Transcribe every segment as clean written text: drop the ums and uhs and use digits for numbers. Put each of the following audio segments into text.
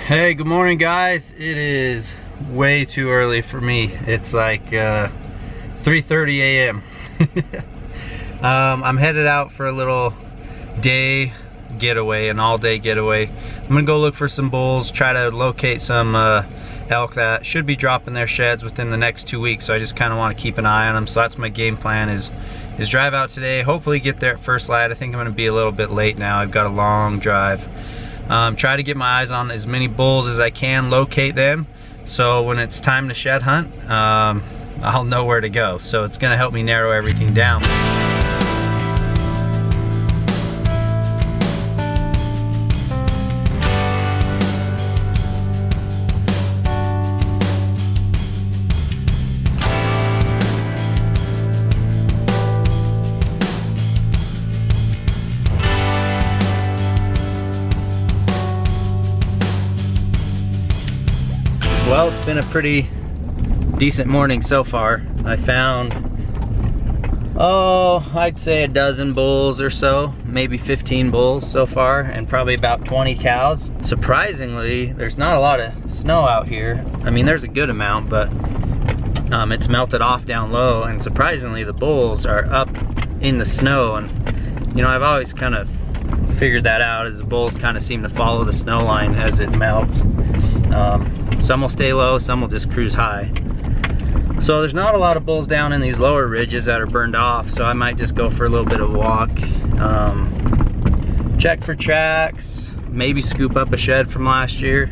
Hey, good morning guys. It is way too early for me. It's like 3:30 a.m. I'm headed out for a little day getaway, an all-day getaway. I'm gonna go look for some bulls, try to locate some elk that should be dropping their sheds within the next 2 weeks. So I just kind of want to keep an eye on them. So that's my game plan, is drive out today, hopefully get there at first light. I think I'm gonna be a little bit late now. I've got a long drive. Try to get my eyes on as many bulls as I can, locate them, so when it's time to shed hunt, I'll know where to go. So it's gonna help me narrow everything down. Well, it's been a pretty decent morning so far. I found, I'd say a dozen bulls or so, maybe 15 bulls so far, and probably about 20 cows. Surprisingly, there's not a lot of snow out here. I mean, there's a good amount, but it's melted off down low, and surprisingly the bulls are up in the snow. And you know, I've always kind of figured that out, as the bulls kind of seem to follow the snow line as it melts. Some will stay low, some will just cruise high. So there's not a lot of bulls down in these lower ridges that are burned off, so I might just go for a little bit of a walk. Check for tracks, maybe scoop up a shed from last year,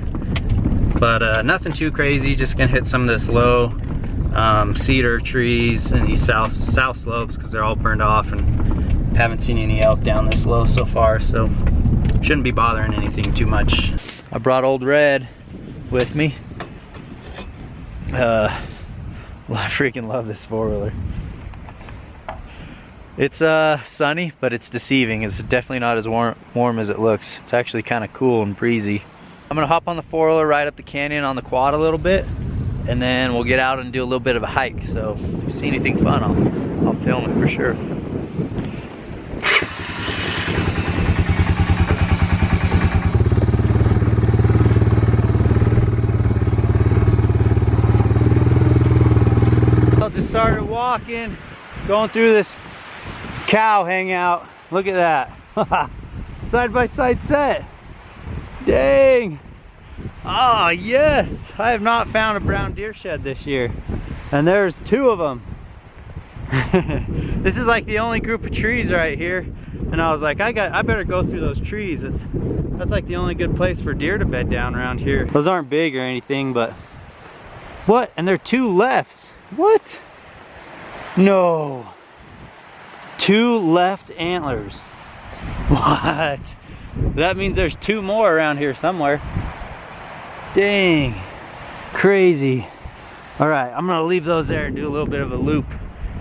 but nothing too crazy. Just gonna hit some of this low cedar trees and these south slopes, because they're all burned off, and haven't seen any elk down this low so far, so shouldn't be bothering anything too much. I brought Old Red with me. I freaking love this four-wheeler. It's sunny, but it's deceiving. It's definitely not as warm as it looks. It's actually kind of cool and breezy. I'm gonna hop on the four-wheeler, ride up the canyon on the quad a little bit, and then we'll get out and do a little bit of a hike. So if you see anything fun, I'll film it for sure. Just started walking, going through this cow hangout. Look at that. Side by side set. Dang. Ah, yes. I have not found a brown deer shed this year, and there's two of them. This is like the only group of trees right here, and I was like, I better go through those trees. That's like the only good place for deer to bed down around here. Those aren't big or anything, but what? And they're two lefts. What? No. Two left antlers. What? That means there's two more around here somewhere. Dang. Crazy. Alright, I'm gonna leave those there and do a little bit of a loop.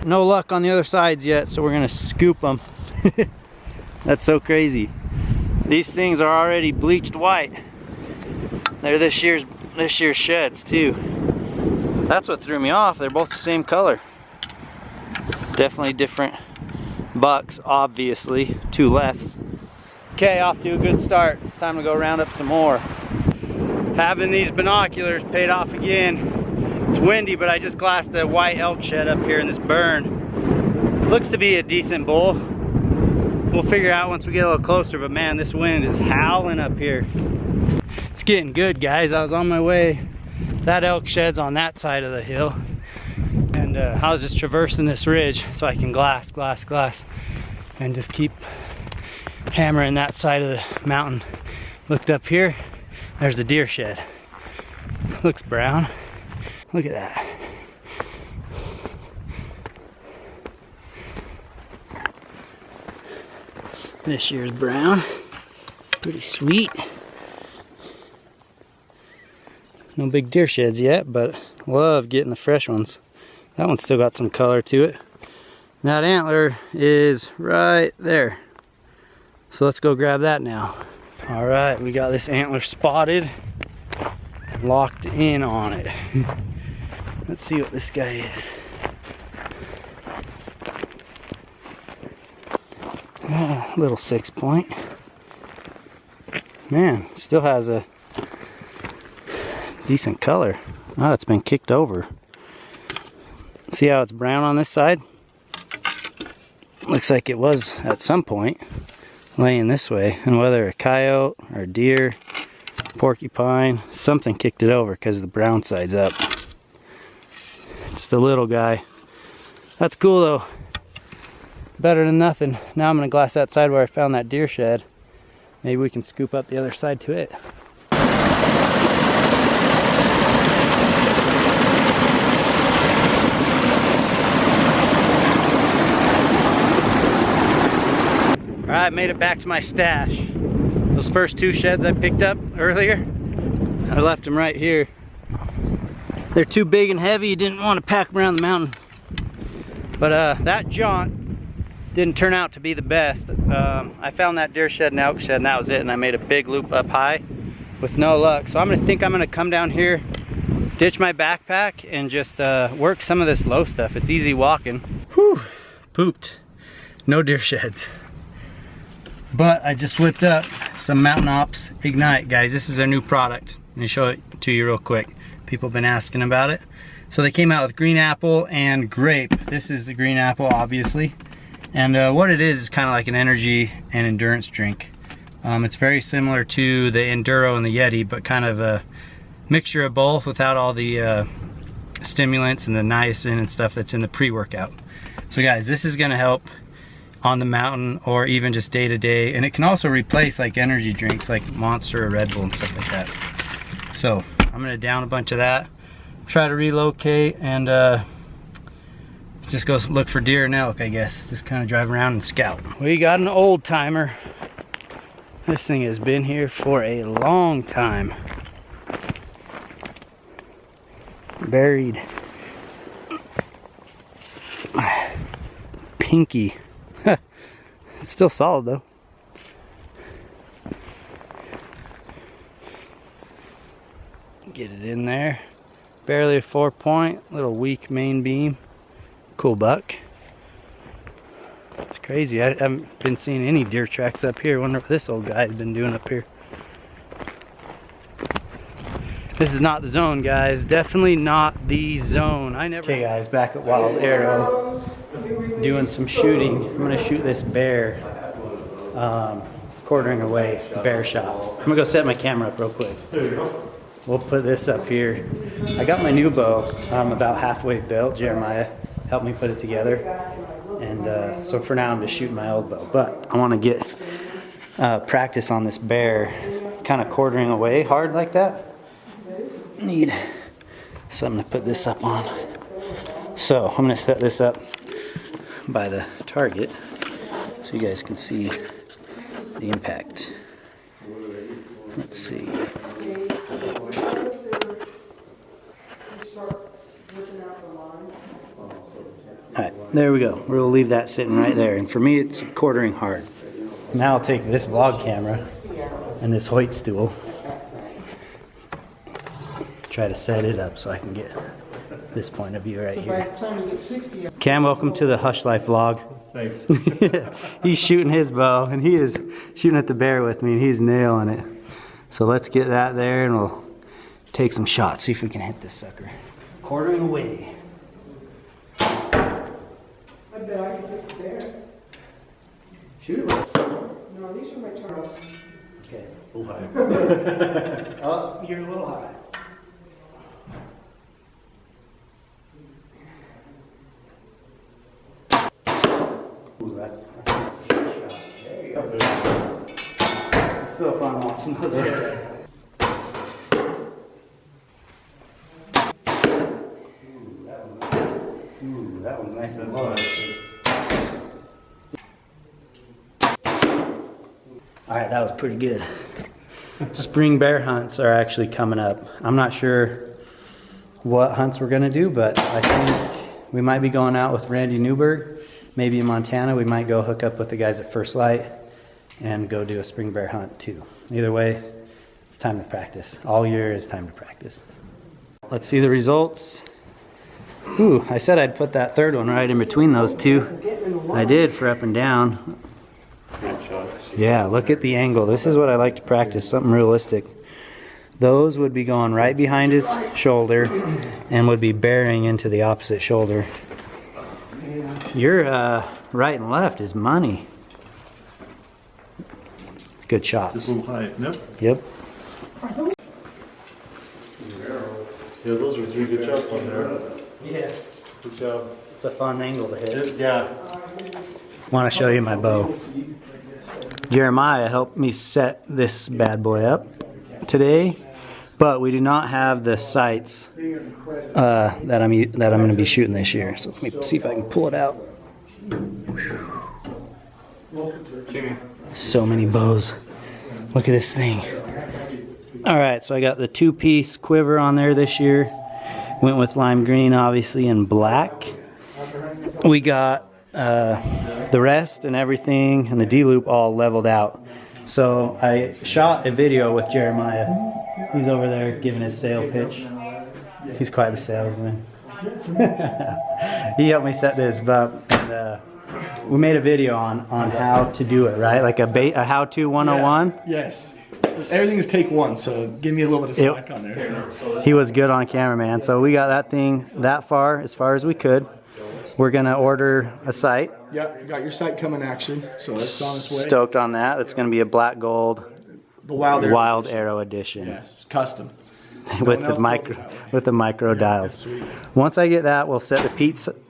No luck on the other sides yet, so we're gonna scoop them. That's so crazy. These things are already bleached white. They're this year's sheds too. That's what threw me off. They're both the same color. Definitely different bucks, obviously. Two lefts. Okay, off to a good start. It's time to go round up some more. Having these binoculars paid off again. It's windy, but I just glassed a white elk shed up here in this burn. Looks to be a decent bull. We'll figure out once we get a little closer, but man, this wind is howling up here. It's getting good, guys. I was on my way. That elk shed's on that side of the hill, and I was just traversing this ridge so I can glass, and just keep hammering that side of the mountain. Looked up here, there's the deer shed. Looks brown. Look at that. This year's brown. Pretty sweet. No big deer sheds yet, but love getting the fresh ones. That one's still got some color to it. That antler is right there. So let's go grab that now. All right, we got this antler spotted, locked in on it. Let's see what this guy is. Little 6 point. Man, still has a Decent color. Oh, it's been kicked over. See how it's brown on this side? Looks like it was at some point laying this way, and whether a coyote or a deer, porcupine, something kicked it over because the brown side's up. Just a little guy. That's cool though. Better than nothing. Now I'm gonna glass that side where I found that deer shed. Maybe we can scoop up the other side to it. Alright, made it back to my stash. Those first two sheds I picked up earlier, I left them right here. They're too big and heavy, you didn't want to pack them around the mountain. But that jaunt didn't turn out to be the best. I found that deer shed and elk shed and that was it, and I made a big loop up high with no luck. So I'm gonna come down here, ditch my backpack, and just work some of this low stuff. It's easy walking. Whew, pooped. No deer sheds. But I just whipped up some Mountain Ops Ignite, guys. This is their new product. Let me show it to you real quick. People have been asking about it. So they came out with green apple and grape. This is the green apple, obviously. And what it is kind of like an energy and endurance drink. It's very similar to the Enduro and the Yeti, but kind of a mixture of both without all the stimulants and the niacin and stuff that's in the pre-workout. So guys, this is gonna help on the mountain or even just day to day, and it can also replace like energy drinks like Monster or Red Bull and stuff like that. So I'm gonna down a bunch of that, try to relocate, and just go look for deer and elk, I guess. Just kind of drive around and scout. We got an old timer. This thing has been here for a long time. Buried. Pinky. It's still solid though. Get it in there. Barely a 4-point, little weak main beam. Cool buck. It's crazy. I haven't been seeing any deer tracks up here. Wonder what this old guy has been doing up here. This is not the zone, guys. Definitely not the zone. Okay guys, back at Wild Arrow, doing some shooting. I'm gonna shoot this bear, quartering away, bear shot. I'm gonna go set my camera up real quick. There you go. We'll put this up here. I got my new bow. I'm about halfway built. Jeremiah helped me put it together. And so for now I'm just shooting my old bow. But I wanna get practice on this bear, kind of quartering away hard like that. Need something to put this up on. So I'm gonna set this up by the target so you guys can see the impact. Let's see. Alright, there we go. We'll leave that sitting right there. And for me, it's quartering hard. Now I'll take this vlog camera and this Hoyt stool, try to set it up so I can get this point of view right here. Cam, welcome to the Hush Life vlog. Thanks. He's shooting his bow, and he is shooting at the bear with me, and he's nailing it. So let's get that there, and we'll take some shots, see if we can hit this sucker. Quartering away. I bet I can hit the bear. Shoot it. No, these are my turtles. Okay, a little high. Oh, you're a little high. Ooh, that's a good shot. There you go. It's so fun watching those guys. Ooh, that one's nice and low. Alright, that was pretty good. Spring bear hunts are actually coming up. I'm not sure what hunts we're going to do, but I think we might be going out with Randy Newberg. Maybe in Montana, we might go hook up with the guys at First Light and go do a spring bear hunt too. Either way, it's time to practice. All year is time to practice. Let's see the results. Ooh, I said I'd put that third one right in between those two. I did for up and down. Yeah, look at the angle. This is what I like to practice, something realistic. Those would be going right behind his shoulder and would be bearing into the opposite shoulder. Your right and left is money. Good shots. Just a little high. Nope. Yep. Yeah, those are 3 good shots on there. Yeah. Good job. It's a fun angle to hit. Yeah. Want to show you my bow. Jeremiah helped me set this bad boy up today, but we do not have the sights that I'm going to be shooting this year. So let me see if I can pull it out. So many bows. Look at this thing. All right, so I got the 2-piece quiver on there this year. Went with lime green, obviously, and black. We got the rest and everything and the D-loop all leveled out. So I shot a video with Jeremiah. He's over there giving his sale pitch. He's quite the salesman. He helped me set this up, and we made a video on how to do it, right? Like a how-to 101. Yeah, yes. Everything is take one, so give me a little bit of slack on there. So. He was good on camera, man. So we got that thing that far, as far as we could. We're gonna order a sight. Yeah, you got your sight coming actually, so it's on its way. Stoked on that. It's gonna be a black gold The Wild Arrow edition. Yes, custom. with the micro dials. Once I get that, we'll set the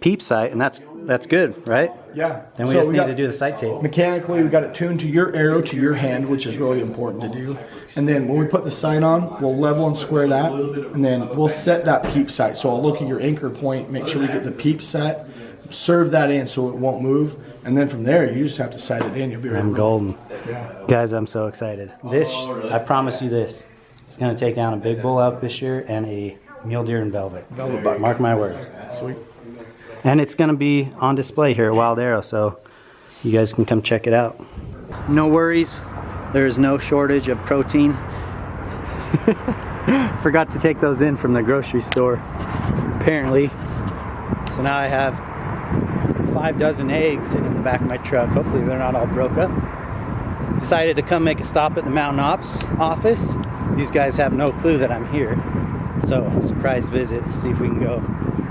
peep sight, and that's good, right? Yeah. Then we just need to do the sight tape. Mechanically, we got it tuned to your arrow, to your hand, which is really important to do. And then when we put the sight on, we'll level and square that, and then we'll set that peep sight. So I'll look at your anchor point, make sure we get the peep set, serve that in so it won't move, and then from there you just have to sight it in. You'll be ready. I'm golden. Yeah. Guys, I'm so excited. This, I promise you this, it's going to take down a big bull elk this year and a mule deer in velvet. Velvet buck. Mark my words. Sweet. And it's going to be on display here at Wild Arrow, so you guys can come check it out. No worries, there is no shortage of protein. Forgot to take those in from the grocery store, apparently. So now I have 5 dozen eggs sitting in the back of my truck. Hopefully they're not all broke up. Decided to come make a stop at the Mountain Ops office. These guys have no clue that I'm here. So, surprise visit, see if we can go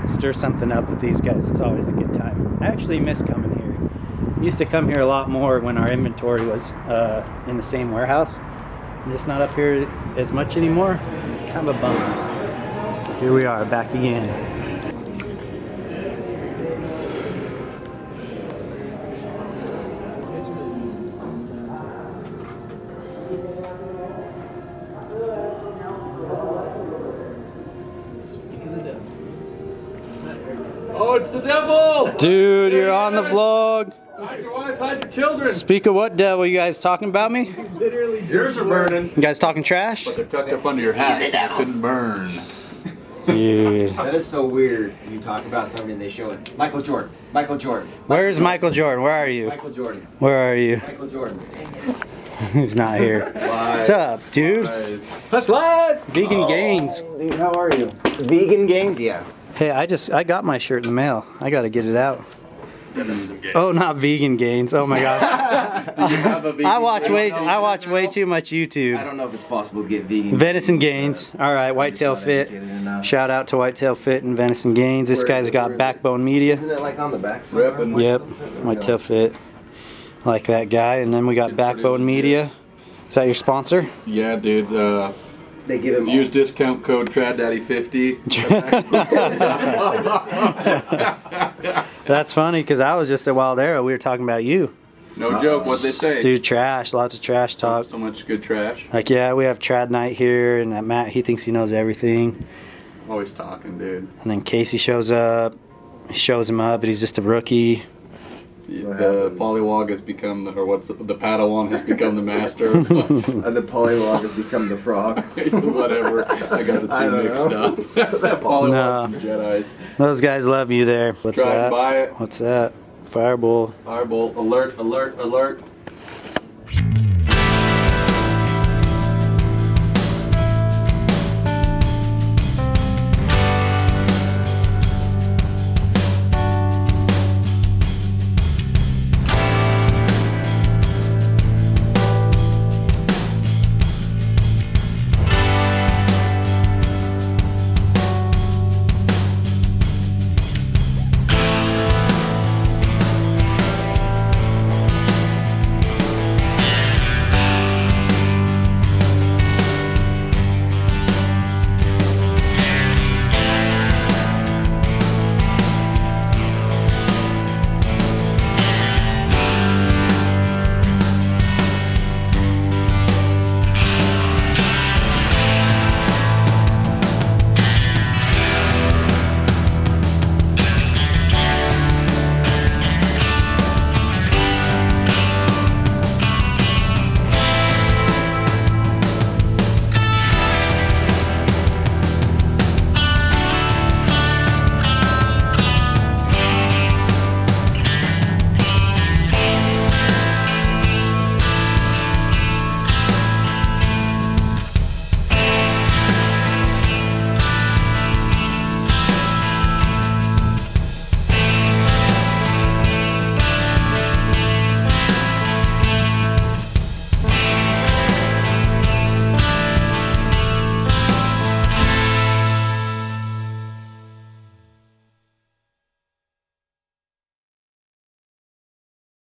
stir something up with these guys. It's always a good time. I actually miss coming here. Used to come here a lot more when our inventory was in the same warehouse. I'm just not up here as much anymore. It's kind of a bummer. Here we are, back again. Oh, it's the devil! Dude, you're on the vlog. Hide your wife, hide your children. Speak of what devil, you guys talking about me? Literally, yours are burning. You guys talking trash? They're tucked up under your hat, so you couldn't burn. Dude. That is so weird when you talk about somebody and they show it. Michael Jordan. Michael Jordan. Where's Michael Jordan? Where are you? Michael Jordan. Where are you? Michael Jordan. He's not here. What's up, dude? That's live! Vegan Gains. Dude, how are you? Vegan Gains, yeah. Hey, I got my shirt in the mail. I gotta get it out. Oh, not Vegan Gains. Oh my gosh. I watch way too much YouTube. I don't know if it's possible to get vegan. Venison Gains. All right, Whitetail Fit. Shout out to Whitetail Fit and Venison Gains. This guy's got Backbone Media. Isn't it like on the back? Repping. Yep, Whitetail Fit. I like that guy. And then we got Backbone Media. Is that your sponsor? Yeah, dude. They give him Use discount code TradDaddy50. That's funny because I was just at Wild Arrow. We were talking about you. No joke, what they say. Dude, trash. Lots of trash talk. So much good trash. Like, yeah, we have Trad Night here, and that Matt, he thinks he knows everything. Always talking, dude. And then Casey shows up. He shows him up, but he's just a rookie. The Polywog has become the Padawan has become the master. and the Polywog has become the frog. Whatever. I got the two mixed up. That Polywog No. from Jedi's. Those guys love you there. What's Try that? and buy it. What's that? Firebolt. Firebolt. Alert, alert, alert.